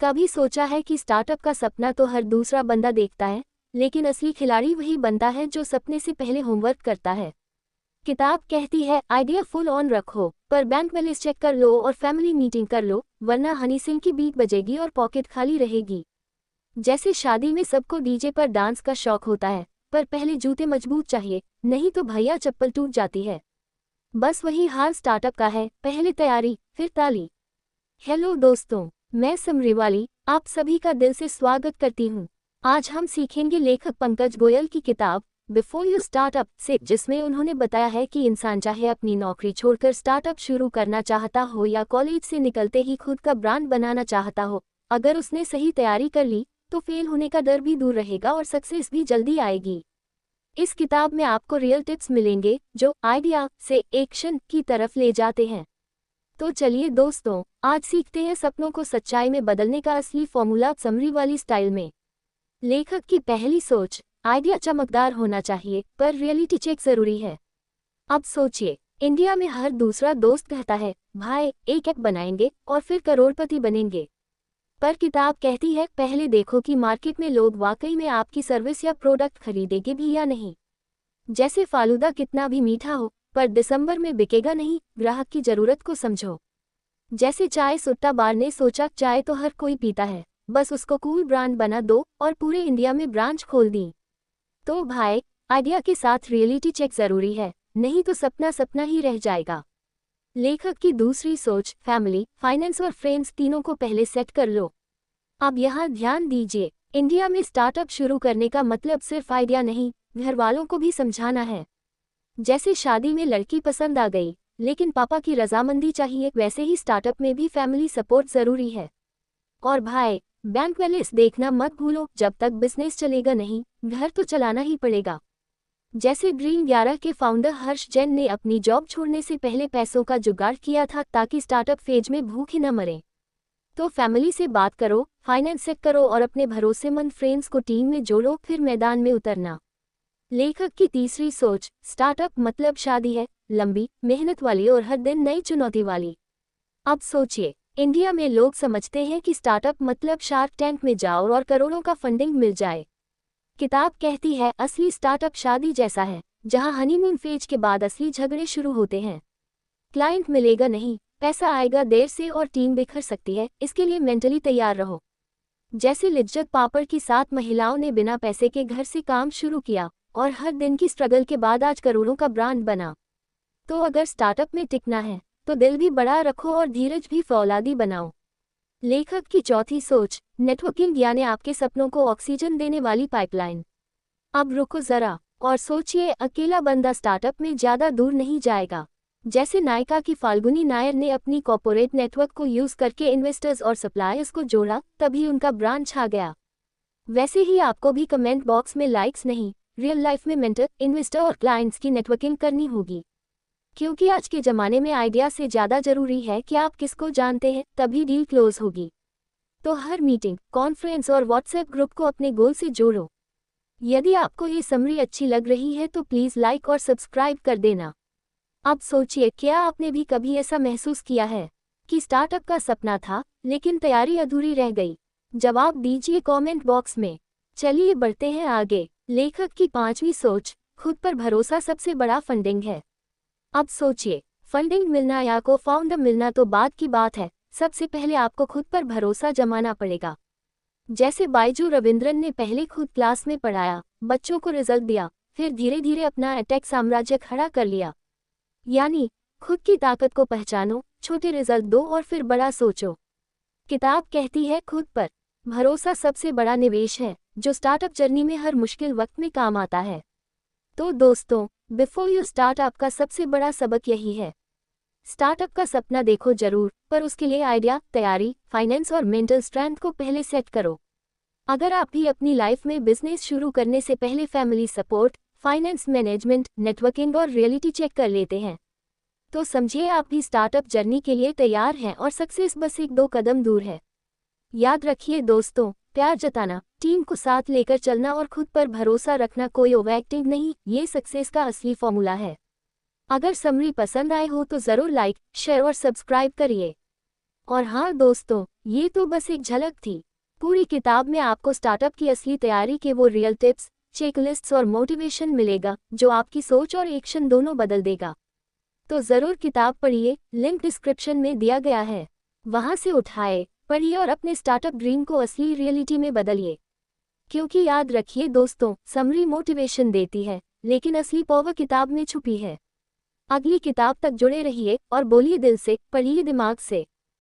कभी सोचा है कि स्टार्टअप का सपना तो हर दूसरा बंदा देखता है, लेकिन असली खिलाड़ी वही बनता है जो सपने से पहले होमवर्क करता है। किताब कहती है आइडिया फुल ऑन रखो, पर बैंक बैलेंस चेक कर लो और फैमिली मीटिंग कर लो, वरना हनी सिंह की बीट बजेगी और पॉकेट खाली रहेगी। जैसे शादी में सबको डीजे पर डांस का शौक होता है, पर पहले जूते मजबूत चाहिए, नहीं तो भैया चप्पल टूट जाती है। बस वही हाल स्टार्टअप का है, पहले तैयारी फिर ताली। हेलो दोस्तों, मैं समरीवाली आप सभी का दिल से स्वागत करती हूँ। आज हम सीखेंगे लेखक पंकज गोयल की किताब बिफोर यू स्टार्टअप से, जिसमें उन्होंने बताया है कि इंसान चाहे अपनी नौकरी छोड़कर स्टार्टअप शुरू करना चाहता हो या कॉलेज से निकलते ही खुद का ब्रांड बनाना चाहता हो, अगर उसने सही तैयारी कर ली तो फेल होने का डर भी दूर रहेगा और सक्सेस भी जल्दी आएगी। इस किताब में आपको रियल टिप्स मिलेंगे जो आइडिया से एक्शन की तरफ ले जाते हैं। तो चलिए दोस्तों, आज सीखते हैं सपनों को सच्चाई में बदलने का असली फॉर्मूला समरीवाली स्टाइल में। लेखक की पहली सोच, आइडिया चमकदार होना चाहिए पर रियलिटी चेक जरूरी है। अब सोचिए, इंडिया में हर दूसरा दोस्त कहता है भाई एक ऐप बनाएंगे और फिर करोड़पति बनेंगे। पर किताब कहती है पहले देखो कि मार्केट में लोग वाकई में आपकी सर्विस या प्रोडक्ट खरीदेंगे भी या नहीं। जैसे फालूदा कितना भी मीठा हो, पर दिसंबर में बिकेगा नहीं, ग्राहक की जरूरत को समझो। जैसे चाय सुट्टा बार ने सोचा चाय तो हर कोई पीता है, बस उसको कूल ब्रांड बना दो और पूरे इंडिया में ब्रांच खोल दी। तो भाई, आइडिया के साथ रियलिटी चेक जरूरी है, नहीं तो सपना सपना ही रह जाएगा। लेखक की दूसरी सोच, फैमिली, फाइनेंस और फ्रेंड्स तीनों को पहले सेट कर लो। अब यहाँ ध्यान दीजिए, इंडिया में स्टार्टअप शुरू करने का मतलब सिर्फ आइडिया नहीं, घर वालों को भी समझाना है। जैसे शादी में लड़की पसंद आ गई लेकिन पापा की रजामंदी चाहिए, वैसे ही स्टार्टअप में भी फैमिली सपोर्ट जरूरी है। और भाई, बैंक बैलेंस देखना मत भूलो, जब तक बिजनेस चलेगा नहीं, घर तो चलाना ही पड़ेगा। जैसे ड्रीम 11 के फाउंडर हर्ष जैन ने अपनी जॉब छोड़ने से पहले पैसों का जुगाड़ किया था ताकि स्टार्टअप फेज में भूखे न मरे। तो फैमिली से बात करो, फाइनेंस चेक करो और अपने भरोसेमंद फ्रेंड्स को टीम में जोड़ो, फिर मैदान में उतरना। लेखक की तीसरी सोच, स्टार्टअप मतलब शादी है, लंबी मेहनत वाली और हर दिन नई चुनौती वाली। अब सोचिए, इंडिया में लोग समझते हैं कि स्टार्टअप मतलब शार्क टैंक में जाओ और करोड़ों का फंडिंग मिल जाए। किताब कहती है असली स्टार्टअप शादी जैसा है, जहां हनीमून फेज के बाद असली झगड़े शुरू होते हैं। क्लाइंट मिलेगा नहीं, पैसा आएगा देर से और टीम बिखर सकती है, इसके लिए मेंटली तैयार रहो। जैसे लिज्जत पापड़ की 7 महिलाओं ने बिना पैसे के घर से काम शुरू किया और हर दिन की स्ट्रगल के बाद आज करोड़ों का ब्रांड बना। तो अगर स्टार्टअप में टिकना है तो दिल भी बड़ा रखो और धीरज भी फौलादी बनाओ। लेखक की चौथी सोच, नेटवर्किंग यानी आपके सपनों को ऑक्सीजन देने वाली पाइपलाइन। अब रुको जरा और सोचिए, अकेला बंदा स्टार्टअप में ज्यादा दूर नहीं जाएगा। जैसे नायका की फाल्गुनी नायर ने अपनी कॉर्पोरेट नेटवर्क को यूज करके इन्वेस्टर्स और सप्लायर्स को जोड़ा, तभी उनका ब्रांड छा गया। वैसे ही आपको भी कमेंट बॉक्स में लाइक्स नहीं, रियल लाइफ में मेंटर, इन्वेस्टर और क्लाइंट्स की नेटवर्किंग करनी होगी। क्योंकि आज के ज़माने में आइडिया से ज़्यादा ज़रूरी है कि आप किसको जानते हैं, तभी डील क्लोज होगी। तो हर मीटिंग, कॉन्फ्रेंस और व्हाट्सएप ग्रुप को अपने गोल से जोड़ो। यदि आपको ये समरी अच्छी लग रही है तो प्लीज़ लाइक और सब्सक्राइब कर देना। अब सोचिए, क्या आपने भी कभी ऐसा महसूस किया है कि स्टार्टअप का सपना था लेकिन तैयारी अधूरी रह गई? जवाब दीजिए कमेंट बॉक्स में। चलिए बढ़ते हैं आगे। लेखक की पांचवी सोच, खुद पर भरोसा सबसे बड़ा फंडिंग है। अब सोचिए, फंडिंग मिलना या को फाउंडर मिलना तो बाद की बात है, सबसे पहले आपको खुद पर भरोसा जमाना पड़ेगा। जैसे बाइजू रविंद्रन ने पहले खुद क्लास में पढ़ाया, बच्चों को रिजल्ट दिया, फिर धीरे धीरे अपना एटेक साम्राज्य खड़ा कर लिया। यानी खुद की ताकत को पहचानो, छोटे रिजल्ट दो और फिर बड़ा सोचो। किताब कहती है खुद पर भरोसा सबसे बड़ा निवेश है, जो स्टार्टअप जर्नी में हर मुश्किल वक्त में काम आता है। तो दोस्तों, बिफोर यू स्टार्टअप का सबसे बड़ा सबक यही है। स्टार्टअप का सपना देखो जरूर, पर उसके लिए आइडिया, तैयारी, फाइनेंस और मेंटल स्ट्रेंथ को पहले सेट करो। अगर आप भी अपनी लाइफ में बिजनेस शुरू करने से पहले family support, finance management, networking और रियलिटी चेक कर लेते हैं, तो समझिए आप भी स्टार्टअप जर्नी के लिए तैयार हैं और सक्सेस बस 1-2 कदम दूर है। याद रखिए दोस्तों, प्यार जताना, टीम को साथ लेकर चलना और खुद पर भरोसा रखना कोई ओवर एक्टिंग नहीं, ये सक्सेस का असली फॉर्मूला है। अगर समरी पसंद आए हो तो ज़रूर लाइक, शेयर और सब्सक्राइब करिए। और हाँ दोस्तों, ये तो बस एक झलक थी। पूरी किताब में आपको स्टार्टअप की असली तैयारी के वो रियल टिप्स, चेकलिस्ट्स और मोटिवेशन मिलेगा जो आपकी सोच और एक्शन दोनों बदल देगा। तो ज़रूर किताब पढ़िए, लिंक डिस्क्रिप्शन में दिया गया है। वहाँ से उठाए, पढ़िए और अपने स्टार्टअप ड्रीम को असली रियलिटी में बदलिए। क्योंकि याद रखिए दोस्तों, समरी मोटिवेशन देती है, लेकिन असली पावर किताब में छुपी है। अगली किताब तक जुड़े रहिए और बोलिए दिल से, पढ़िए दिमाग से।